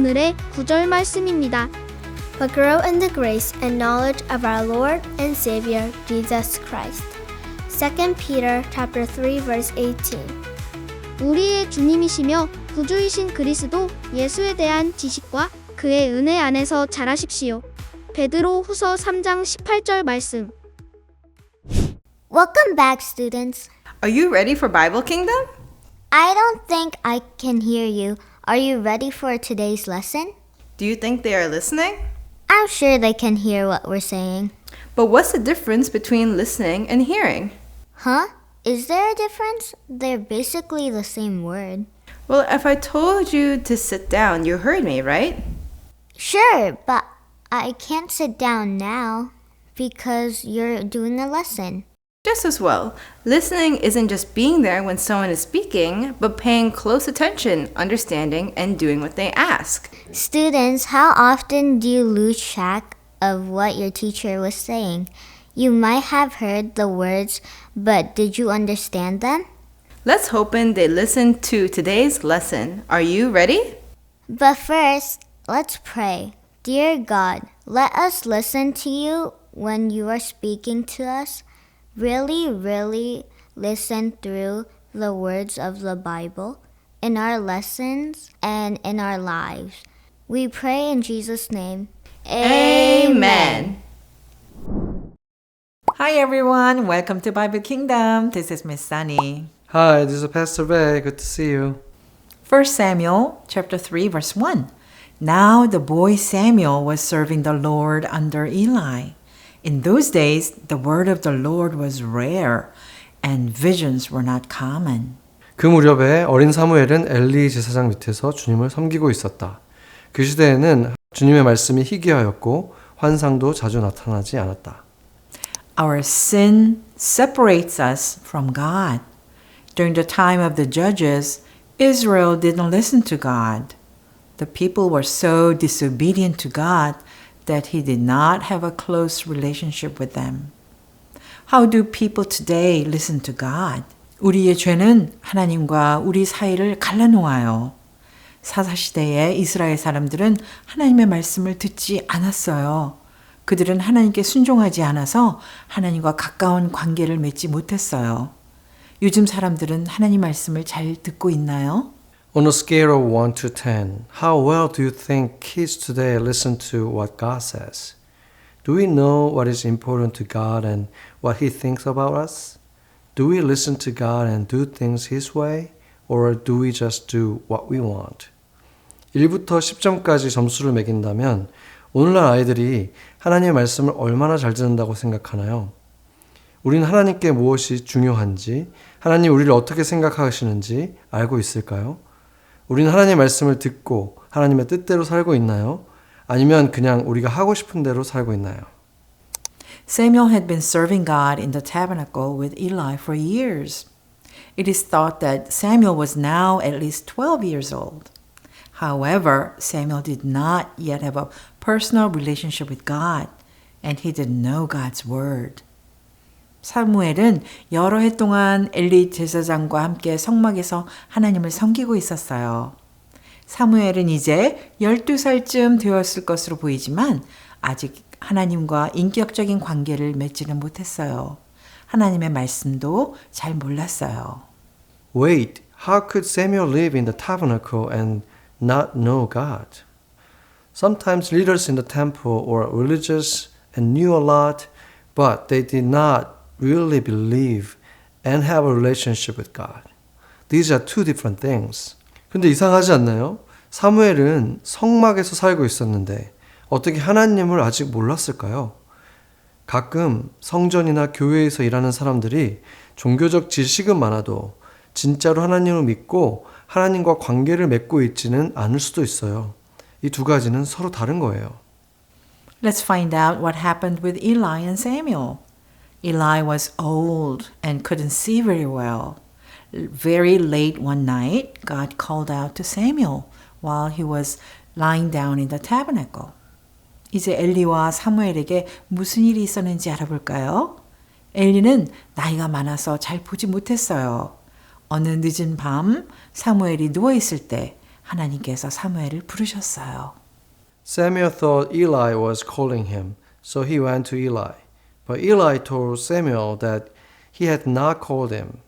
오늘의 구절 말씀입니다. But grow in the grace and knowledge of our Lord and Savior Jesus Christ. 2 Peter chapter 3 verse 18. 우리의 주님이시며 구주이신 그리스도 예수에 대한 지식과 그의 은혜 안에서 자라십시오. 베드로 후서 3장 18절 말씀. Welcome back, students. Are you ready for Bible Kingdom? I don't think I can hear you. Are you ready for today's lesson? Do you think they are listening? I'm sure they can hear what we're saying. But what's the difference between listening and hearing? Huh? Is there a difference? They're basically the same word. Well, if I told you to sit down, you heard me, right? Sure, but I can't sit down now because you're doing a lesson. Just as well. Listening isn't just being there when someone is speaking, but paying close attention, understanding, and doing what they ask. Students, how often do you lose track of what your teacher was saying? You might have heard the words, but did you understand them? Let's hope they listen to today's lesson. Are you ready? But first, let's pray. Dear God, let us listen to you when you are speaking to us. Really listen through the words of the Bible in our lessons and in our lives. We pray in Jesus' name. Amen. Hi everyone, welcome to Bible Kingdom. This is Miss Sunny. Hi, this is Pastor Ray. Good to see you. 1 Samuel chapter 3 verse 1. Now the boy Samuel was serving the Lord under Eli. In those days, the word of the Lord was rare and visions were not common. 그 무렵에 어린 사무엘은 엘리 제사장 밑에서 주님을 섬기고 있었다. 그 시대에는 주님의 말씀이 희귀하였고 환상도 자주 나타나지 않았다. Our sin separates us from God. During the time of the judges, Israel didn't listen to God. The people were so disobedient to God that he did not have a close relationship with them. How do people today listen to God? 우리의 죄는 하나님과 우리 사이를 갈라놓아요. 사사시대의 이스라엘 사람들은 하나님의 말씀을 듣지 않았어요. 그들은 하나님께 순종하지 않아서 하나님과 가까운 관계를 맺지 못했어요. 요즘 사람들은 하나님 말씀을 잘 듣고 있나요? On a scale of 1 to 10, how well do you think kids today listen to what God says? Do we know what is important to God and what He thinks about us? Do we listen to God and do things His way? Or do we just do what we want? 1부터 10점까지 점수를 매긴다면 오늘날 아이들이 하나님의 말씀을 얼마나 잘 듣는다고 생각하나요? 우리는 하나님께 무엇이 중요한지, 하나님 우리를 어떻게 생각하시는지 알고 있을까요? 우리는 하나님의 말씀을 듣고 하나님의 뜻대로 살고 있나요? 아니면 그냥 우리가 하고 싶은 대로 살고 있나요? Samuel had been serving God in the tabernacle with Eli for years. It is thought that Samuel was now at least 12 years old. However, Samuel did not yet have a personal relationship with God, and he didn't know God's word. 사무엘은 여러 해 동안 엘리 제사장과 함께 성막에서 하나님을 섬기고 있었어요. 사무엘은 이제 12살쯤 되었을 것으로 보이지만 아직 하나님과 인격적인 관계를 맺지는 못했어요. 하나님의 말씀도 잘 몰랐어요. Wait, how could Samuel live in the tabernacle and not know God? Sometimes leaders in the temple were religious and knew a lot, but they did not really believe and have a relationship with God. These are two different things. 근데 이상하지 않나요? 사무엘은 성막에서 살고 있었는데 어떻게 하나님을 아직 몰랐을까요? 가끔 성전이나 교회에서 일하는 사람들이 종교적 지식은 많아도 진짜로 하나님을 믿고 하나님과 관계를 맺고 있지는 않을 수도 있어요. 이 두 가지는 서로 다른 거예요. Let's find out what happened with Eli and Samuel. Eli was old and couldn't see very well. Very late one night, God called out to Samuel while he was lying down in the tabernacle. 이제 엘리와 사무엘에게 무슨 일이 있었는지 알아볼까요? 엘리는 나이가 많아서 잘 보지 못했어요. 어느 늦은 밤 사무엘이 누워있을 때 하나님께서 사무엘을 부르셨어요. Samuel thought Eli was calling him, so he went to Eli. But Eli told Samuel that he had not called him,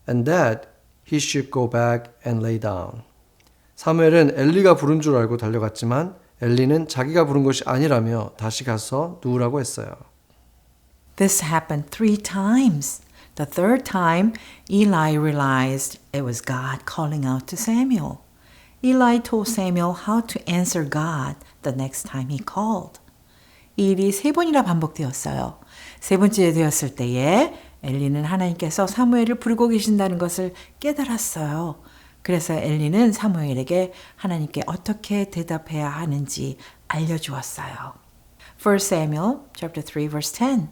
and that he should go back and lay down. 사무엘은 엘리가 부른 줄 알고 달려갔지만 엘리는 자기가 부른 것이 아니라며 다시 가서 누우라고 했어요. This happened 3 times. The third time, Eli realized it was God calling out to Samuel. Eli told Samuel how to answer God the next time he called. 이 일이 3번이나 반복되었어요. 3번째 되었을 때에 엘리는 하나님께서 사무엘을 부르고 계신다는 것을 깨달았어요. 그래서 엘리는 사무엘에게 하나님께 어떻게 대답해야 하는지 알려주었어요. 1 Samuel chapter 3 verse 10.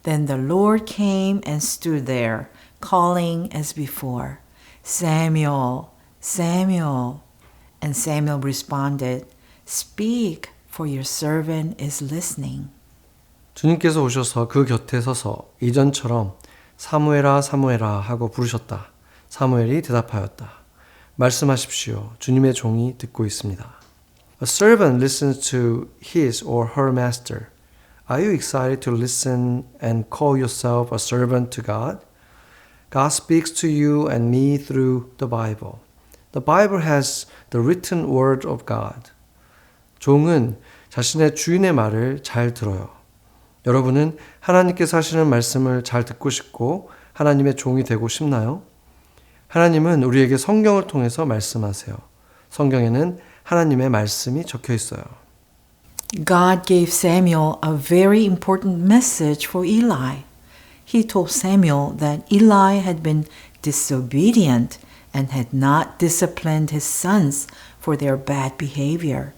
Then the Lord came and stood there, calling as before, Samuel, Samuel. And Samuel responded, Speak, for your servant is listening. 주님께서 오셔서 그 곁에 서서 이전처럼 사무엘아 사무엘아 하고 부르셨다. 사무엘이 대답하였다. 말씀하십시오. 주님의 종이 듣고 있습니다. A servant listens to his or her master. Are you excited to listen and call yourself a servant to God? God speaks to you and me through the Bible. The Bible has the written word of God. 종은 자신의 주인의 말을 잘 들어요. 여러분은 하나님께서 하시는 말씀을 잘 듣고 싶고 하나님의 종이 되고 싶나요? 하나님은 우리에게 성경을 통해서 말씀하세요. 성경에는 하나님의 말씀이 적혀 있어요. God gave Samuel a very important message for Eli. He told Samuel that Eli had been disobedient and had not disciplined his sons for their bad behavior.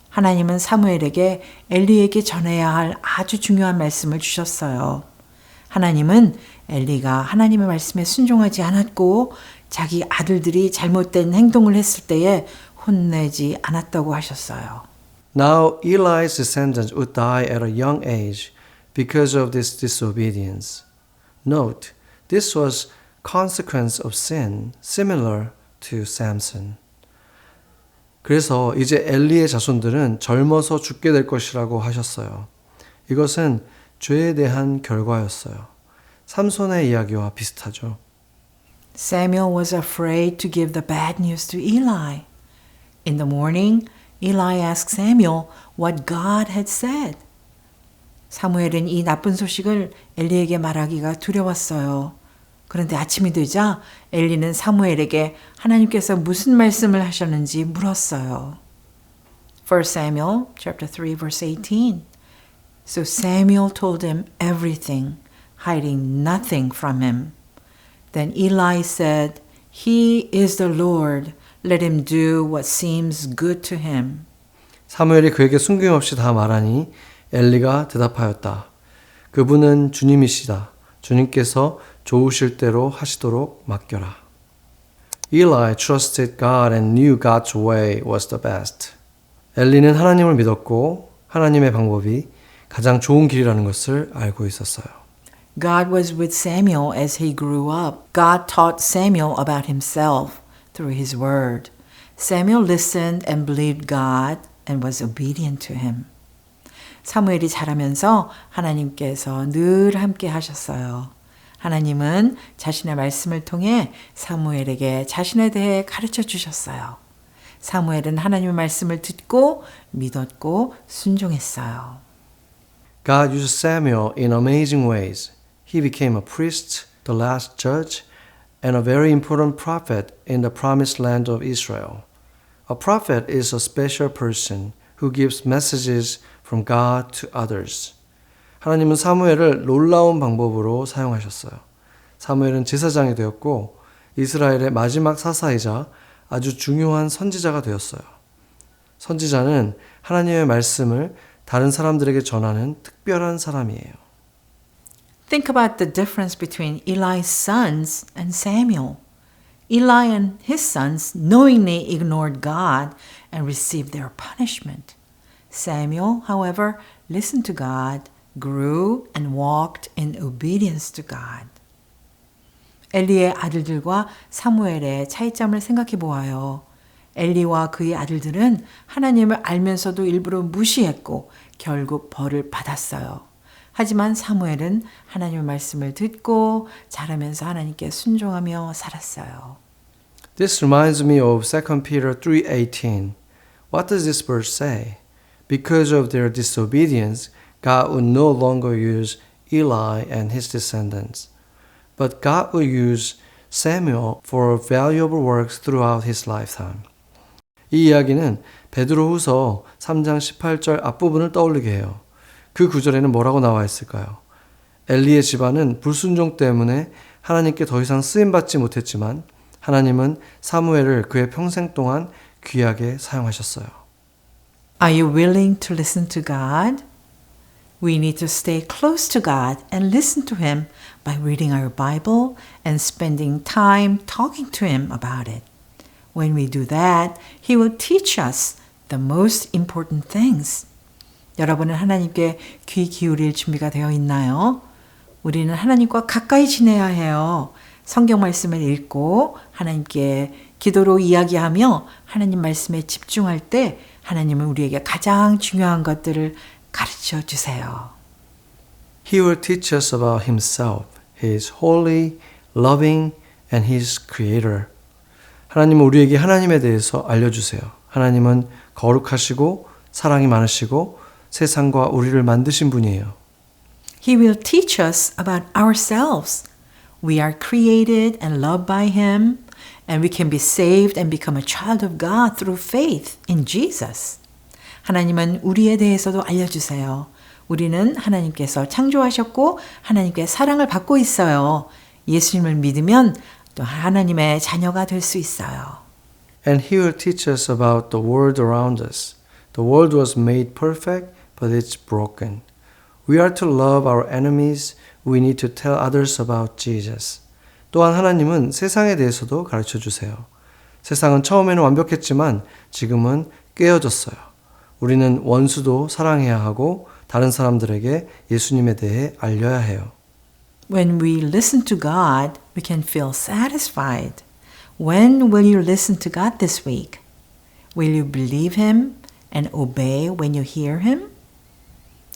하나님은 사무엘에게 엘리에게 전해야 할 아주 중요한 말씀을 주셨어요. 하나님은 엘리가 하나님의 말씀에 순종하지 않았고 자기 아들들이 잘못된 행동을 했을 때에 혼내지 않았다고 하셨어요. Now Eli's descendants would die at a young age because of this disobedience. Note, this was consequence of sin, similar to Samson. 그래서 이제 엘리의 자손들은 젊어서 죽게 될 것이라고 하셨어요. 이것은 죄에 대한 결과였어요. 삼손의 이야기와 비슷하죠. Samuel was afraid to give the bad news to Eli. In the morning, Eli asked Samuel what God had said. 사무엘은 이 나쁜 소식을 엘리에게 말하기가 두려웠어요. 그런데 아침이 되자 엘리는 사무엘에게 하나님께서 무슨 말씀을 하셨는지 물었어요. 1 Samuel chapter 3 verse 18. So Samuel told him everything, hiding nothing from him. Then Eli said, He is the Lord. Let him do what seems good to him. 사무엘이 그에게 숨김없이 다 말하니 엘리가 대답하였다. 그분은 주님이시다. 주님께서 좋으실 대로 하시도록 맡겨라. Eli trusted God and knew God's way was the best. 엘리는 하나님을 믿었고 하나님의 방법이 가장 좋은 길이라는 것을 알고 있었어요. God was with Samuel as he grew up. God taught Samuel about himself through his word. Samuel listened and believed God and was obedient to him. 사무엘이 자라면서 하나님께서 늘 함께 하셨어요. 하나님은 자신의 말씀을 통해 사무엘에게 자신에 대해 가르쳐 주셨어요. 사무엘은 하나님의 말씀을 듣고 믿었고 순종했어요. God used Samuel in amazing ways. He became a priest, the last judge, and a very important prophet in the promised land of Israel. A prophet is a special person who gives messages from God to others. 하나님은 사무엘을 놀라운 방법으로 사용하셨어요. 사무엘은 제사장이 되었고 이스라엘의 마지막 사사이자 아주 중요한 선지자가 되었어요. 선지자는 하나님의 말씀을 다른 사람들에게 전하는 특별한 사람이에요. Think about the difference between Eli's sons and Samuel. Eli and his sons knowingly ignored God and received their punishment. Samuel, however, listened to God, grew and walked in obedience to God. 엘리의 아들들과 사무엘의 차이점을 생각해 보아요. 엘리와 그의 아들들은 하나님을 알면서도 일부러 무시했고 결국 벌을 받았어요. 하지만 사무엘은 하나님의 말씀을 듣고 자라면서 하나님께 순종하며 살았어요. This reminds me of 2 Peter 3:18. What does this verse say? Because of their disobedience, God would no longer use Eli and his descendants, but God will use Samuel for valuable works throughout his lifetime. 이 이야기는 베드로후서 3장 18절 앞부분을 떠올리게 해요. 그 구절에는 뭐라고 나와 있을까요? 엘리의 집안은 불순종 때문에 하나님께 더 이상 쓰임받지 못했지만 하나님은 사무엘을 그의 평생 동안 귀하게 사용하셨어요. Are you willing to listen to God? We need to stay close to God and listen to Him by reading our Bible and spending time talking to Him about it. When we do that, He will teach us the most important things. 여러분은 하나님께 귀 기울일 준비가 되어 있나요? 우리는 하나님과 가까이 지내야 해요. 성경 말씀을 읽고 하나님께 기도로 이야기하며 하나님 말씀에 집중할 때 하나님은 우리에게 가장 중요한 것들을 가르쳐 주세요. He will teach us about Himself. He is holy, loving, and He is creator. 하나님은 우리에게 하나님에 대해서 알려주세요. 하나님은 거룩하시고 사랑이 많으시고 세상과 우리를 만드신 분이에요. He will teach us about ourselves. We are created and loved by Him, and we can be saved and become a child of God through faith in Jesus. 하나님은 우리에 대해서도 알려주세요. 우리는 하나님께서 창조하셨고 하나님께 사랑을 받고 있어요. 예수님을 믿으면 또 하나님의 자녀가 될 수 있어요. And He will teach us about the world around us. The world was made perfect, but it's broken. We are to love our enemies. We need to tell others about Jesus. 또한 하나님은 세상에 대해서도 가르쳐 주세요. 세상은 처음에는 완벽했지만 지금은 깨어졌어요. 우리는 원수도 사랑해야 하고 다른 사람들에게 예수님에 대해 알려야 해요. When we listen to God, we can feel satisfied. When will you listen to God this week? Will you believe Him and obey when you hear Him?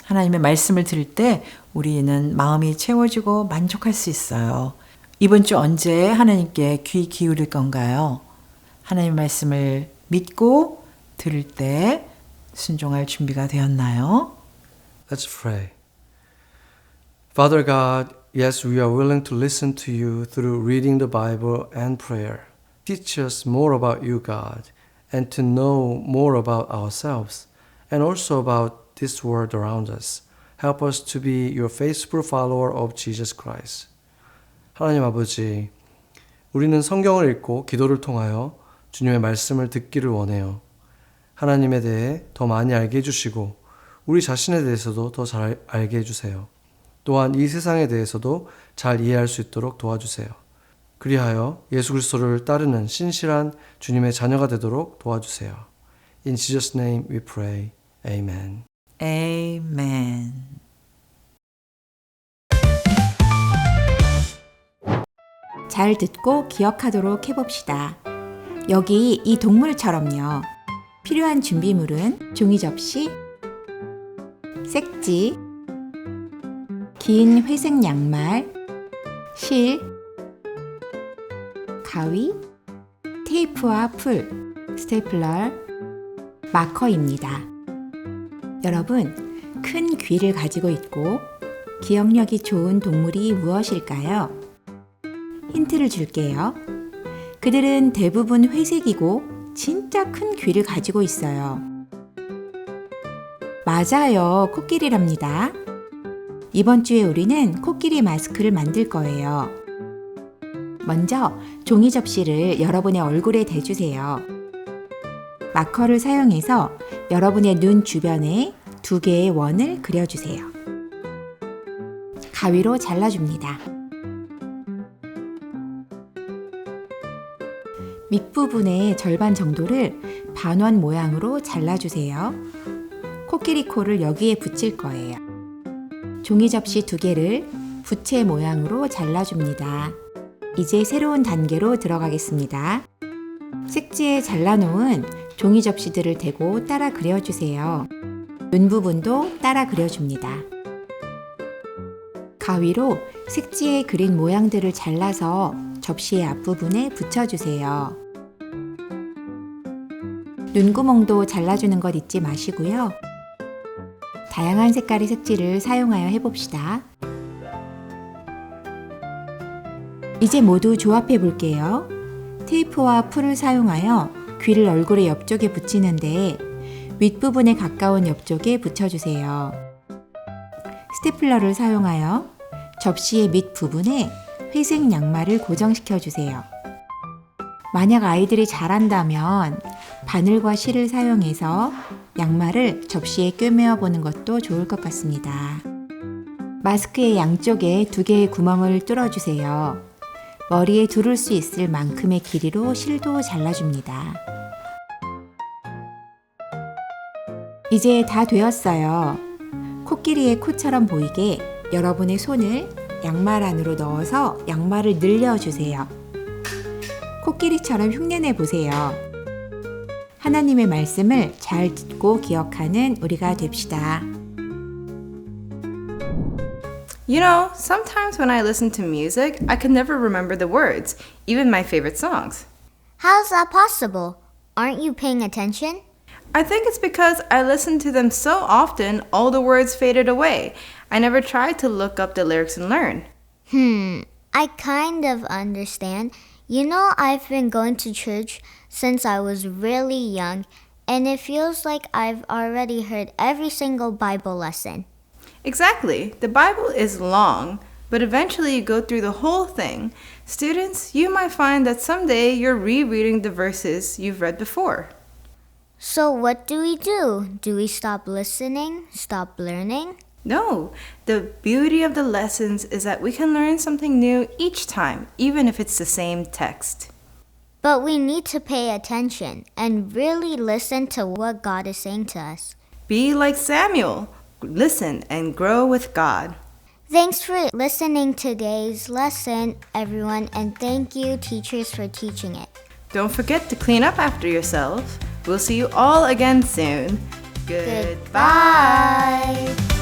하나님의 말씀을 들을 때 우리는 마음이 채워지고 만족할 수 있어요. 이번 주 언제 하나님께 귀 기울일 건가요? 하나님의 말씀을 믿고 들을 때 순종할 준비가 되었나요? Let's pray. Father God, yes, we are willing to listen to you through reading the Bible and prayer. Teach us more about you, God, and to know more about ourselves and also about this world around us. Help us to be your faithful follower of Jesus Christ. 하나님 아버지, 우리는 성경을 읽고 기도를 통하여 주님의 말씀을 듣기를 원해요. 하나님에 대해 더 많이 알게 해주시고 우리 자신에 대해서도 더 잘 알게 해주세요. 또한 이 세상에 대해서도 잘 이해할 수 있도록 도와주세요. 그리하여 예수 그리스도를 따르는 신실한 주님의 자녀가 되도록 도와주세요. In Jesus' name we pray. Amen. Amen. 잘 듣고 기억하도록 해봅시다. 여기 이 동물처럼요. 필요한 준비물은 종이 접시, 색지, 긴 회색 양말, 실, 가위, 테이프와 풀, 스테이플러, 마커입니다. 여러분, 큰 귀를 가지고 있고 기억력이 좋은 동물이 무엇일까요? 힌트를 줄게요. 그들은 대부분 회색이고 진짜 큰 귀를 가지고 있어요. 맞아요. 코끼리랍니다. 이번 주에 우리는 코끼리 마스크를 만들 거예요. 먼저 종이 접시를 여러분의 얼굴에 대주세요. 마커를 사용해서 여러분의 눈 주변에 2개의 원을 그려주세요. 가위로 잘라줍니다. 밑부분의 절반 정도를 반원 모양으로 잘라주세요. 코끼리 코를 여기에 붙일 거예요. 종이 접시 2개를 부채 모양으로 잘라줍니다. 이제 새로운 단계로 들어가겠습니다. 색지에 잘라놓은 종이 접시들을 대고 따라 그려주세요. 눈 부분도 따라 그려줍니다. 가위로 색지에 그린 모양들을 잘라서 접시의 앞부분에 붙여주세요. 눈구멍도 잘라주는 것 잊지 마시고요. 다양한 색깔의 색지를 사용하여 해봅시다. 이제 모두 조합해 볼게요. 테이프와 풀을 사용하여 귀를 얼굴의 옆쪽에 붙이는데 윗부분에 가까운 옆쪽에 붙여주세요. 스테플러를 사용하여 접시의 밑부분에 회색 양말을 고정시켜주세요. 만약 아이들이 잘한다면 바늘과 실을 사용해서 양말을 접시에 꿰매어 보는 것도 좋을 것 같습니다. 마스크의 양쪽에 2개의 구멍을 뚫어주세요. 머리에 두를 수 있을 만큼의 길이로 실도 잘라줍니다. 이제 다 되었어요. 코끼리의 코처럼 보이게 여러분의 손을 양말 안으로 넣어서 양말을 늘려주세요. 코끼리처럼 흉내내 보세요. 하나님의 말씀을 잘 듣고 기억하는 우리가 됩시다. You know, sometimes when I listen to music, I can never remember the words, even my favorite songs. How's that possible? Aren't you paying attention? I think it's because I listened to them so often, all the words faded away. I never tried to look up the lyrics and learn. I kind of understand. You know, I've been going to church since I was really young, and it feels like I've already heard every single Bible lesson. Exactly. The Bible is long, but eventually you go through the whole thing. Students, you might find that someday you're rereading the verses you've read before. So what do we do? Do we stop listening? Stop learning? No, the beauty of the lessons is that we can learn something new each time, even if it's the same text. But we need to pay attention and really listen to what God is saying to us. Be like Samuel. Listen and grow with God. Thanks for listening to today's lesson, everyone, and thank you, teachers, for teaching it. Don't forget to clean up after yourselves. We'll see you all again soon. Goodbye. Goodbye.